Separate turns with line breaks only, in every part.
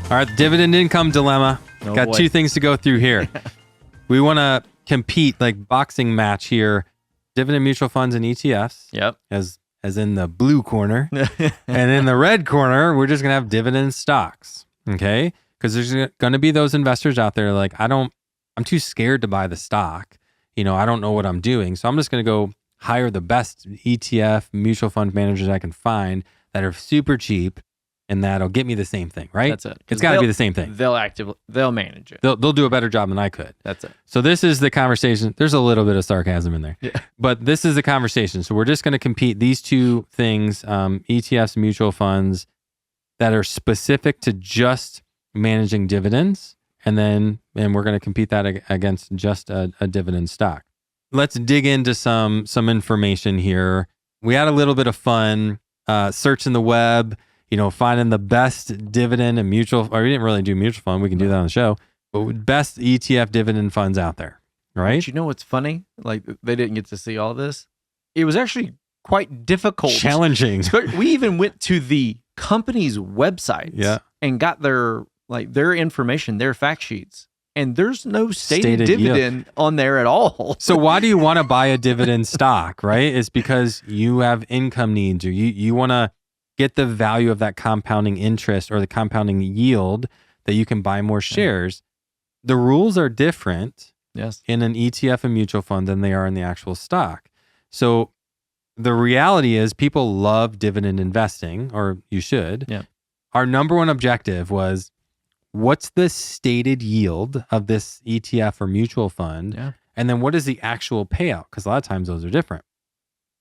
All right, dividend income dilemma.
Oh,
Got
boy.
2 things to go through here. We want to compete like boxing match here. Dividend mutual funds and ETFs.
Yep.
As in the blue corner. And in the red corner, we're just going to have dividend stocks. Okay? Because there's going to be those investors out there like, I'm too scared to buy the stock. I don't know what I'm doing. So I'm just going to go hire the best ETF mutual fund managers I can find that are super cheap and that'll get me the same thing, right?
That's it.
It's got to be the same thing.
They'll manage it.
They'll do a better job than I could.
That's it.
So this is the conversation. There's a little bit of sarcasm in there,
Yeah.
but this is the conversation. So we're just going to compete these 2 things, ETFs, mutual funds that are specific to just managing dividends. And we're going to compete that against just a dividend stock. Let's dig into some information here. We had a little bit of fun searching the web, finding the best dividend and mutual, or we didn't really do mutual fund. We can do that on the show, but best ETF dividend funds out there, right?
But you know what's funny? Like they didn't get to see all this. It was actually quite difficult.
Challenging.
We even went to the company's websites and got their information, their fact sheets. And there's no stated dividend on there at all.
So why do you want to buy a dividend stock, right? It's because you have income needs or you want to get the value of that compounding interest or the compounding yield that you can buy more shares. The rules are different in an ETF and mutual fund than they are in the actual stock. So the reality is people love dividend investing, or you should.
Yeah.
Our number one objective was, what's the stated yield of this ETF or mutual fund?
Yeah.
And then what is the actual payout? Because a lot of times those are different.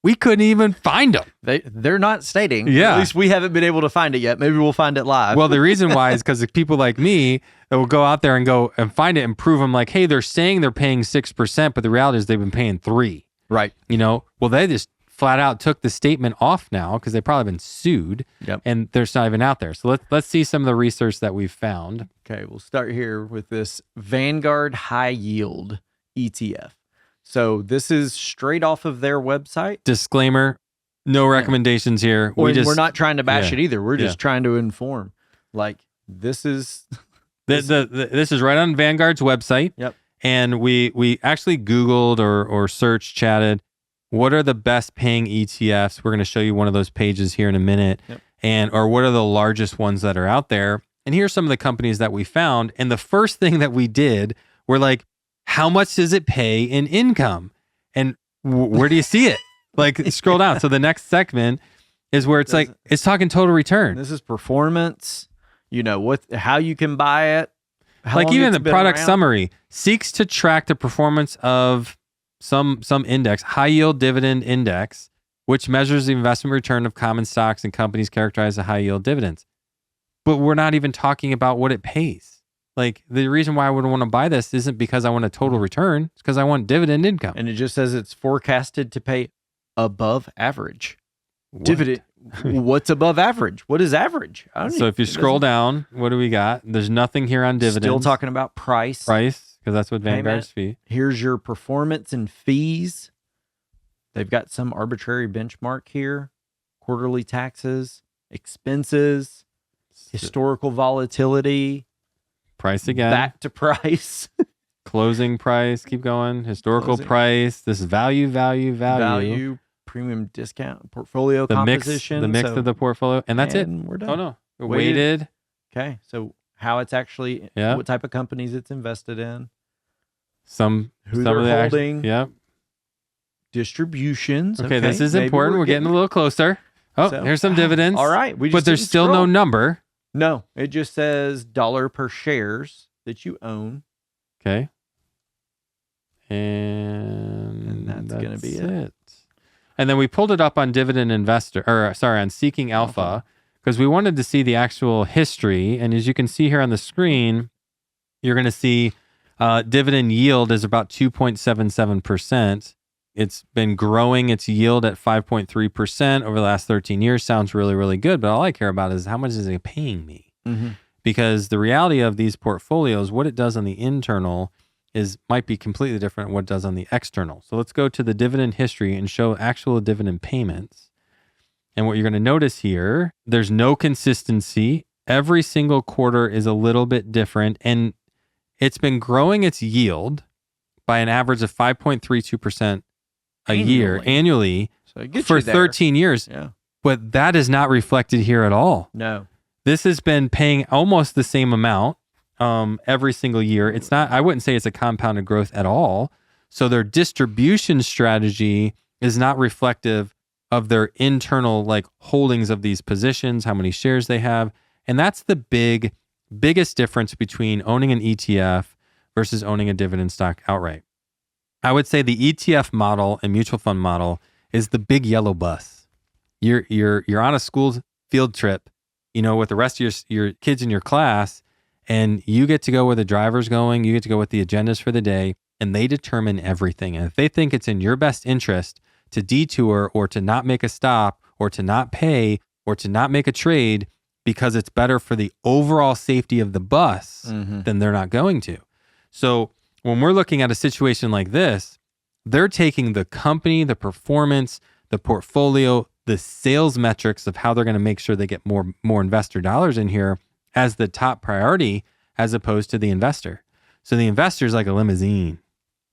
We couldn't even find them.
They're not stating.
Yeah.
At least we haven't been able to find it yet. Maybe we'll find it live.
Well, the reason why is because people like me that will go out there and go and find it and prove them like, hey, they're saying they're paying 6%, but the reality is they've been paying 3%.
Right.
Well, they just flat out took the statement off now because they've probably been sued.
Yep.
And they're not even out there. So let's see some of the research that we've found.
Okay, we'll start here with this Vanguard High Yield ETF. So this is straight off of their website.
Disclaimer, no recommendations here.
We're not trying to bash it either. We're just trying to inform. Like this is
this is right on Vanguard's website.
Yep.
And we actually Googled or search chatted, what are the best paying ETFs? We're going to show you one of those pages here in a minute. Yep. Or what are the largest ones that are out there? And here's some of the companies that we found. And the first thing that we did, we're like, how much does it pay in income? And where do you see it? Like scroll down. So the next segment is where it's talking total return.
This is performance, how you can buy it.
Like even the product summary seeks to track the performance of some index, high yield dividend index, which measures the investment return of common stocks and companies characterized as high yield dividends. But we're not even talking about what it pays. Like the reason why I would want to buy this isn't because I want a total return. It's because I want dividend income.
And it just says it's forecasted to pay above average. Dividend. What's above average? What is average?
So if you scroll down, what do we got? There's nothing here on dividends.
Still talking about price.
Because that's what Vanguard's fee.
Here's your performance and fees. They've got some arbitrary benchmark here. Quarterly taxes, expenses, historical volatility.
Price again.
Back to price.
Closing price. Keep going. Historical price. This is value.
Value, premium discount, portfolio composition.
The mix of the portfolio. And that's it.
We're done.
Oh, no. Weighted.
Okay. So how it's actually, what type of companies it's invested in. Who they're holding.
Yep.
Distributions.
Okay, this is important. We're getting a little closer. Oh, here's some dividends.
All right.
But there's still no number.
No, it just says dollar per shares that you own.
Okay. And
that's going to be it.
And then we pulled it up on on Seeking Alpha, because we wanted to see the actual history. And as you can see here on the screen, you're going to see dividend yield is about 2.77%. It's been growing its yield at 5.3% over the last 13 years. Sounds really, really good. But all I care about is how much is it paying me?
Mm-hmm.
Because the reality of these portfolios, what it does on the internal might be completely different than what it does on the external. So let's go to the dividend history and show actual dividend payments. And what you're going to notice here, there's no consistency Every single quarter is a little bit different, and it's been growing its yield by an average of 5.32% a year annually for 13 years.
Yeah.
But that is not reflected here at all.
No.
This has been paying almost the same amount every single year. It's not, I wouldn't say it's a compounded growth at all. So their distribution strategy is not reflective of their internal like holdings of these positions, how many shares they have. And that's the biggest difference between owning an ETF versus owning a dividend stock outright. I would say the ETF model and mutual fund model is the big yellow bus. You're on a school field trip, with the rest of your kids in your class, and you get to go where the driver's going, you get to go with the agendas for the day, and they determine everything. And if they think it's in your best interest to detour or to not make a stop or to not pay or to not make a trade because it's better for the overall safety of the bus, then they're not going to. So when we're looking at a situation like this, they're taking the company, the performance, the portfolio, the sales metrics of how they're going to make sure they get more investor dollars in here as the top priority, as opposed to the investor. So the investor is like a limousine.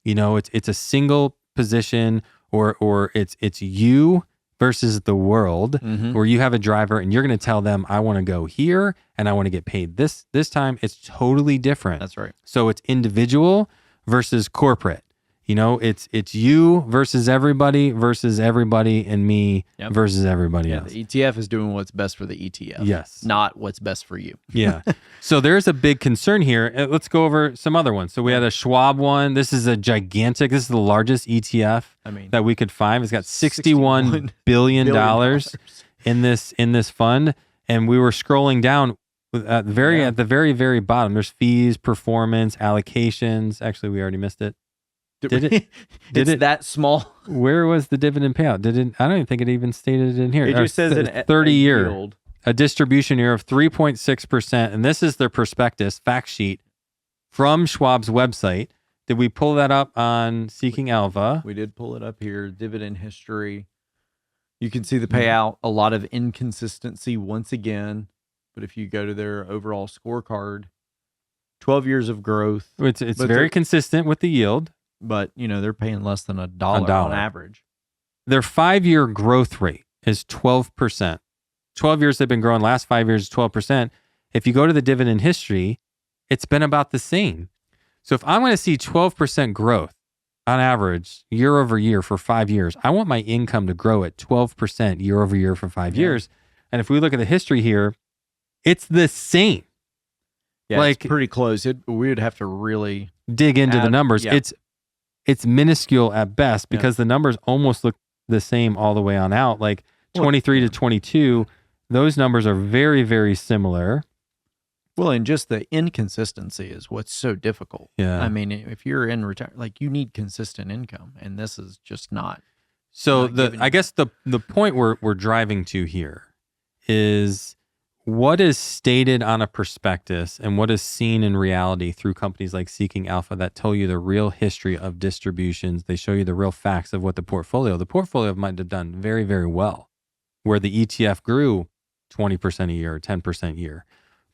It's a single position, or it's you versus the world, where you have a driver and you're going to tell them, I want to go here and I want to get paid this time. It's totally different.
That's right.
So it's individual versus corporate. It's you versus everybody and me versus everybody else.
The ETF is doing what's best for the ETF.
Yes.
Not what's best for you.
Yeah. So there's a big concern here. Let's go over some other ones. So we had a Schwab one. This is this is the largest ETF that we could find. It's got $61 billion in this fund. And we were scrolling down at the very, very bottom. There's fees, performance, allocations. Actually, we already missed it. Did it
that small?
Where was the dividend payout? I don't even think it even stated it in here.
It just says an
30-year
yield.
A distribution year of 3.6%, and this is their prospectus fact sheet from Schwab's website. Did we pull that up on Seeking Alpha?
We did pull it up here. Dividend history. You can see the payout. A lot of inconsistency once again, but if you go to their overall scorecard, 12 years of growth.
It's very consistent with the yield.
But, they're paying less than $1 on average.
Their 5-year growth rate is 12%. 12 years they've been growing. Last 5 years is 12%. If you go to the dividend history, it's been about the same. So if I'm going to see 12% growth on average year over year for 5 years, I want my income to grow at 12% year over year for 5 years. And if we look at the history here, it's the same.
Yeah, it's pretty close. We would have to really
dig into the numbers. Yeah. It's minuscule at best because the numbers almost look the same all the way on out. Like 23 to 22, those numbers are very, very similar.
Well, and just the inconsistency is what's so difficult.
Yeah.
If you're in retirement, you need consistent income, and this is just not.
So I guess the point we're driving to here is what is stated on a prospectus and what is seen in reality through companies like Seeking Alpha that tell you the real history of distributions. They show you the real facts of what the portfolio might have done very, very well, where the ETF grew 20% a year or 10% a year,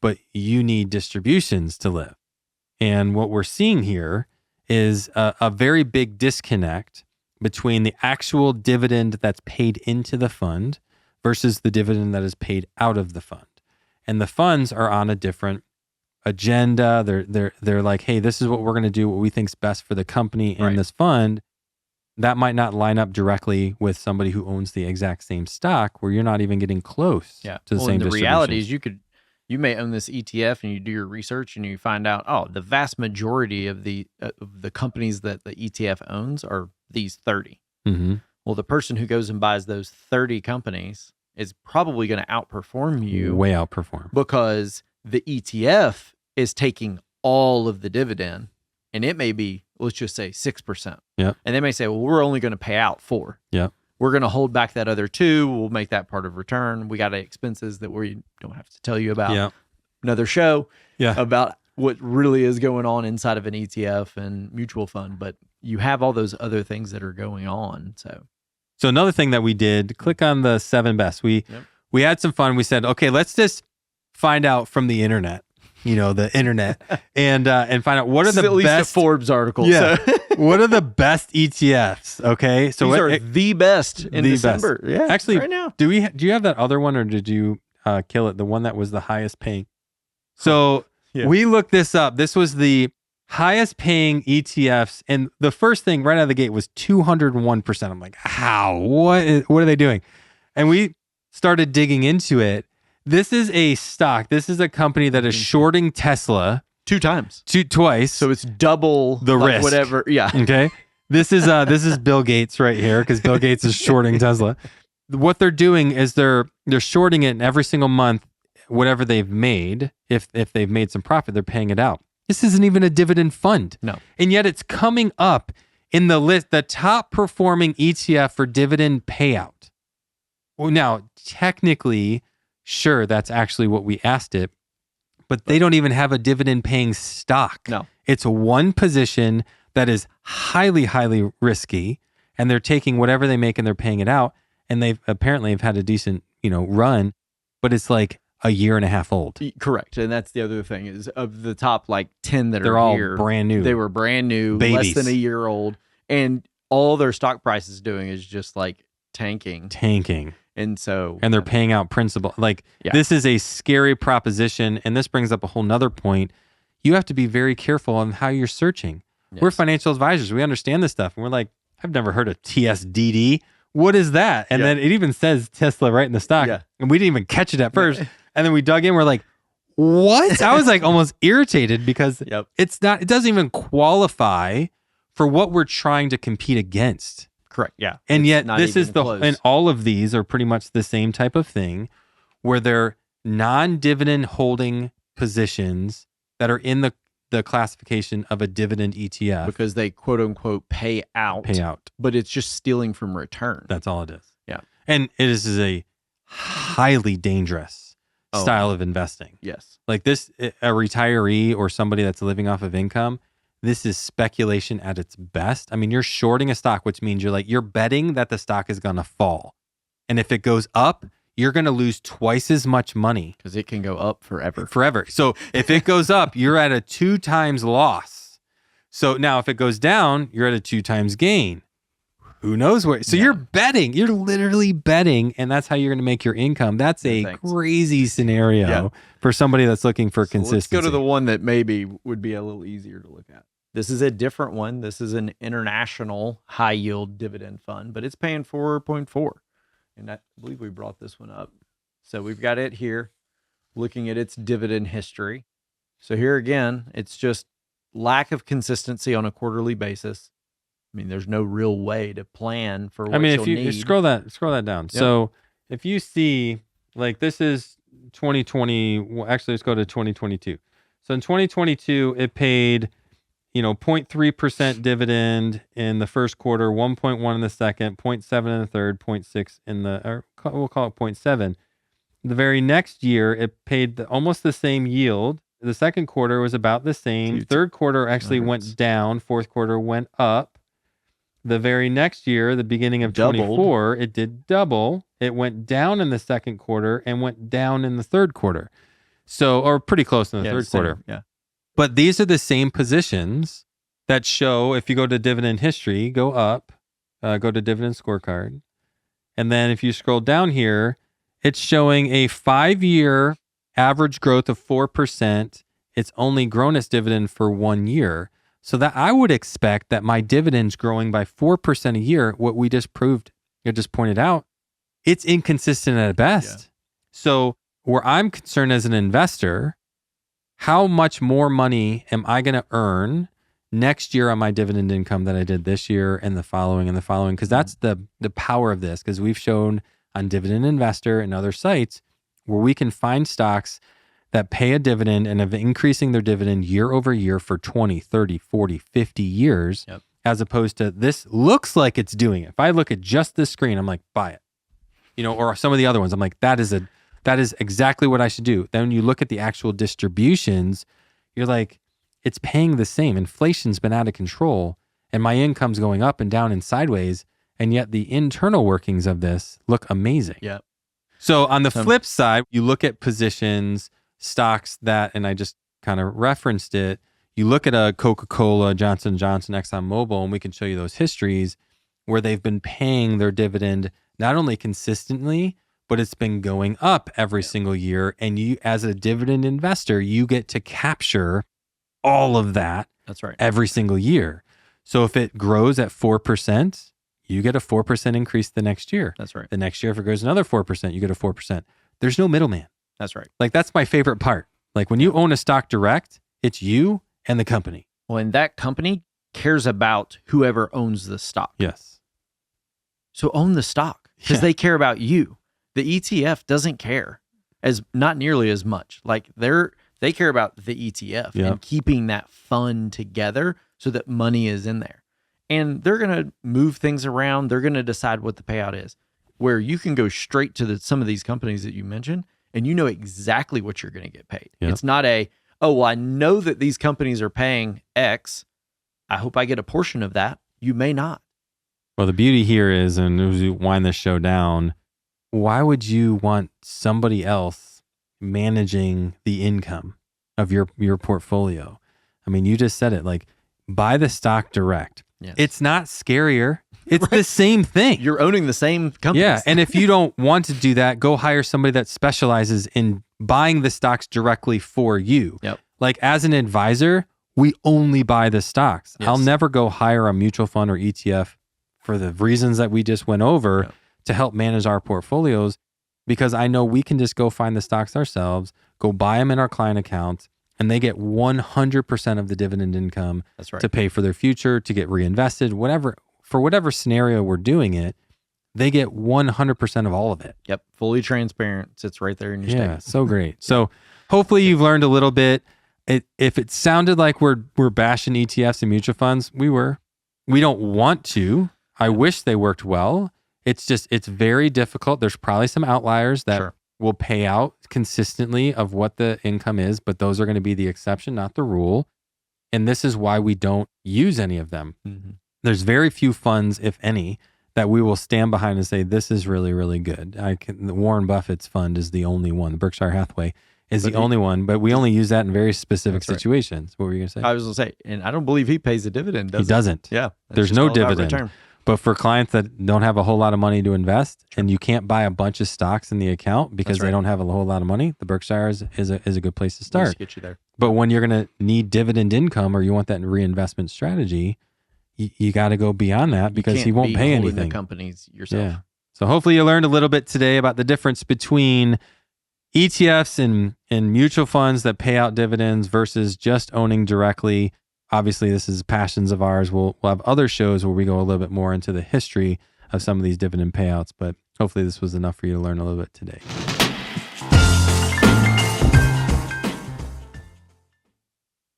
but you need distributions to live. And what we're seeing here is a very big disconnect between the actual dividend that's paid into the fund versus the dividend that is paid out of the fund. And the funds are on a different agenda. They're like, hey, this is what we're going to do, what we think's best for the company and this fund. That might not line up directly with somebody who owns the exact same stock, where you're not even getting close to the same distribution.
The reality is you may own this ETF and you do your research and you find out, the vast majority of the companies that the ETF owns are these 30.
Mm-hmm.
Well, the person who goes and buys those 30 companies is probably going to outperform you.
Way outperform.
Because the ETF is taking all of the dividend, and it may be, let's just say 6%.
Yeah.
And they may say, well, we're only going to pay out 4%.
Yeah.
We're going to hold back that other 2%. We'll make that part of return. We got expenses that we don't have to tell you about.
Yeah.
Another show
Yeah.
about what really is going on inside of an ETF and mutual fund. But you have all those other things that are going on. So
another thing that we did, click on the 7 best. We had some fun. We said, okay, let's just find out from the internet, the internet, and find out what are
This is
the
at least
best
a Forbes article.
Yeah.
So.
What are the best ETFs? Okay. So
These are the best in
the
December.
best.
Yeah.
Actually,
right now.
do you have that other one, or did you kill it? The one that was the highest paying. So we looked this up. This was the highest paying ETFs, and the first thing right out of the gate was 201%. I'm like, how? What are they doing? And we started digging into it. This is a stock. This is a company that is shorting Tesla
2 times.
Twice.
So it's double
the risk.
Whatever. Yeah.
Okay. This is Bill Gates right here, because Bill Gates is shorting Tesla. What they're doing is they're shorting it, and every single month, whatever they've made, if they've made some profit, they're paying it out. This isn't even a dividend fund.
No.
And yet it's coming up in the list, the top performing ETF for dividend payout. Well, now, technically, sure, that's actually what we asked it, but they don't even have a dividend paying stock.
No.
It's one position that is highly, highly risky, and they're taking whatever they make and they're paying it out. And they've apparently have had a decent, run, but it's like a year and a half old.
Correct. And that's the other thing is of the top 10 that
They're
are
all
here,
brand new.
They were brand new,
Babies.
less than a year old. And all their stock price is doing is just tanking. And so.
And they're paying out principal. This is a scary proposition. And this brings up a whole nother point. You have to be very careful on how you're searching. Yes. We're financial advisors. We understand this stuff. And we're like, I've never heard of TSDD. What is that? And then it even says Tesla right in the stock.
Yeah.
And we didn't even catch it at first. And then we dug in. We're like, what? I was almost irritated because it doesn't even qualify for what we're trying to compete against.
Correct. Yeah.
And
it's
yet this is
close.
and all of these are pretty much the same type of thing, where they're non-dividend holding positions that are in the classification of a dividend ETF.
Because they quote unquote pay out. But it's just stealing from return.
That's all it is.
Yeah.
And it is a highly dangerous style of investing.
Yes.
Like this, a retiree or somebody that's living off of income, this is speculation at its best. I mean, you're shorting a stock, which means you're betting that the stock is going to fall. And if it goes up, you're going to lose twice as much money.
Because it can go up forever.
So if it goes up, you're at a 2 times loss. So now if it goes down, you're at a 2 times gain. Who knows where? So you're betting. You're literally betting, and that's how you're going to make your income. That's a crazy scenario for somebody that's looking for consistency.
Let's go to the one that maybe would be a little easier to look at. This is a different one. This is an international high yield dividend fund, but it's paying 4.4. And I believe we brought this one up. So we've got it here, looking at its dividend history. So here again, it's just lack of consistency on a quarterly basis. I mean, there's no real way to plan for what
if you
need.
scroll that down. Yep. So if you see, this is 2020, well, actually, let's go to 2022. So in 2022, it paid, 0.3% dividend in the first quarter, 1.1 in the second, 0.7 in the third, 0.6 in we'll call it 0.7. The very next year, it paid almost the same yield. The second quarter was about the same. Third quarter actually went down. Fourth quarter went up. The very next year, the beginning of 24, it did double. It went down in the second quarter and went down in the third quarter. So, or pretty close in the third quarter.
Yeah.
But these are the same positions that show, if you go to dividend history, go up, go to dividend scorecard. And then if you scroll down here, it's showing a 5-year average growth of 4%. It's only grown its dividend for 1 year. So that I would expect that my dividend's growing by 4% a year. What we just proved, you just pointed out, it's inconsistent at best. Yeah. So where I'm concerned as an investor, how much more money am I going to earn next year on my dividend income that I did this year and the following? Because that's the power of this. Because we've shown on Dividend Investor and other sites where we can find stocks that pay a dividend and have increasing their dividend year over year for 20, 30, 40, 50 years, as opposed to this looks like it's doing it. If I look at just this screen, I'm like, buy it. Or some of the other ones, I'm like, that is exactly what I should do. Then when you look at the actual distributions, you're like, it's paying the same. Inflation's been out of control and my income's going up and down and sideways. And yet the internal workings of this look amazing.
Yeah.
So on the flip side, you look at positions stocks that, and I just kind of referenced it, you look at a Coca-Cola, Johnson & Johnson, ExxonMobil, and we can show you those histories where they've been paying their dividend not only consistently, but it's been going up every single year. And you, as a dividend investor, you get to capture all of that.
That's right.
Every single year. So if it grows at 4%, you get a 4% increase the next year.
That's right.
The next year, if it grows another 4%, you get a 4%. There's no middleman.
That's right.
Like, that's my favorite part. Like, when you own a stock direct, it's you and the company.
Well, and that company cares about whoever owns the stock.
Yes.
So own the stock because they care about you. The ETF doesn't care not nearly as much. Like, they care about the ETF and keeping that fund together so that money is in there. And they're going to move things around. They're going to decide what the payout is, where you can go straight to some of these companies that you mentioned, and you know exactly what you're going to get paid. It's not I know that these companies are paying X. I hope I get a portion of that. You may not.
Well, the beauty here is, and as we wind this show down, why would you want somebody else managing the income of your portfolio? I mean, you just said it, like, buy the stock direct.
Yes.
It's not scarier. It's the same thing.
You're owning the same companies.
Yeah. And if you don't want to do that, go hire somebody that specializes in buying the stocks directly for you.
Yep.
Like, as an advisor, we only buy the stocks.
Yes.
I'll never go hire a mutual fund or ETF for the reasons that we just went over to help manage our portfolios, because I know we can just go find the stocks ourselves, go buy them in our client account, and they get 100% of the dividend income to pay for their future, to get reinvested, for whatever scenario we're doing it, they get 100% of all of it.
Yep. Fully transparent. Sits right there in your statement.
So great. So hopefully you've learned a little bit. If it sounded like we're bashing ETFs and mutual funds, we were. We don't want to. I wish they worked well. It's very difficult. There's probably some outliers that will pay out consistently of what the income is, but those are going to be the exception, not the rule. And this is why we don't use any of them. Mm-hmm. There's very few funds, if any, that we will stand behind and say, this is really, really good. Warren Buffett's fund is the only one. Berkshire Hathaway is the only one, but we only use that in very specific situations. What were you going to say?
I was going to say, and I don't believe he pays a dividend, does he?
He doesn't.
Yeah.
There's no dividend. But for clients that don't have a whole lot of money to invest, and you can't buy a bunch of stocks in the account because they don't have a whole lot of money, the Berkshire is a good place to start.
Get you there.
But when you're going to need dividend income, or you want that reinvestment strategy, you got to go beyond that, because he won't pay anything.
The companies yourself.
Yeah. So hopefully you learned a little bit today about the difference between ETFs and mutual funds that pay out dividends versus just owning directly. Obviously, this is passions of ours. We'll have other shows where we go a little bit more into the history of some of these dividend payouts, but hopefully this was enough for you to learn a little bit today.